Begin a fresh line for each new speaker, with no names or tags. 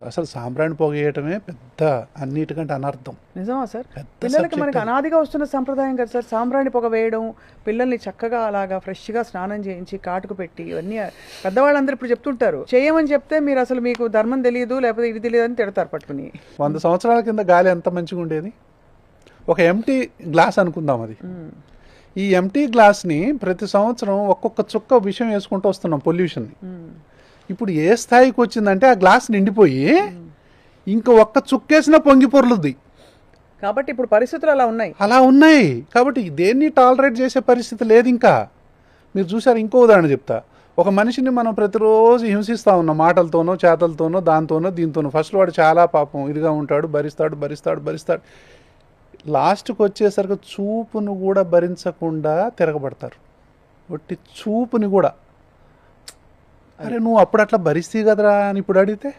అసలు సాంబ్రాణి పొగేయటమే పెద్ద అన్నిటికంటే అనర్థం.
నిజమా సార్?
పెద్ద
పిల్లలకి
subject
మనకి
అది.
అనాదిగా వస్తున్న సంప్రదాయం కదా సార్, సాంబ్రాణి పొగ వేయడం, పిల్లల్ని చక్కగా అలాగా ఫ్రెష్గా స్నానం చేయించి కాటుకు పెట్టి, ఇవన్నీ పెద్దవాళ్ళందరూ ఇప్పుడు చెప్తుంటారు. చేయమని చెప్తే మీరు అసలు మీకు ధర్మం తెలియదు లేకపోతే ఇది తెలియదు అని తిడతారు పట్టుకుని.
100 సంవత్సరాల కింద గాలి ఎంత మంచిగా ఉండేది. ఒక ఎంటీ గ్లాస్ అనుకుందాం అది. ఈ ఎంటీ గ్లాస్ని ప్రతి సంవత్సరం ఒక్కొక్క చుక్క విషయం వేసుకుంటూ వస్తున్నాం పొల్యూషన్ని. ఇప్పుడు ఏ స్థాయికి వచ్చిందంటే ఆ గ్లాస్ నిండిపోయి ఇంకా ఒక్క చుక్కేసినా పొంగి పొర్లుద్ది.
కాబట్టి ఇప్పుడు పరిస్థితులు అలా ఉన్నాయి.
అలా ఉన్నాయి. కాబట్టి దేన్ని టాలరేట్ చేసే పరిస్థితి లేదు ఇంకా. మీరు చూసారు, ఇంకో ఉదాహరణ చెప్తా. ఒక మనిషిని మనం ప్రతిరోజు హింసిస్తూ ఉన్నాం, మాటలతోనో చేతలతోనో దాంతోనో దీంతోనో. ఫస్ట్ వాడు చాలా పాపం ఇదిగా ఉంటాడు, భరిస్తాడు. లాస్ట్కి వచ్చేసరికి చూపును కూడా భరించకుండా తిరగబడతారు. ఒట్టి చూపుని కూడా, అరే నువ్వు అప్పుడు అట్లా భరిస్తీ కదరా అని ఇప్పుడు అడిగితే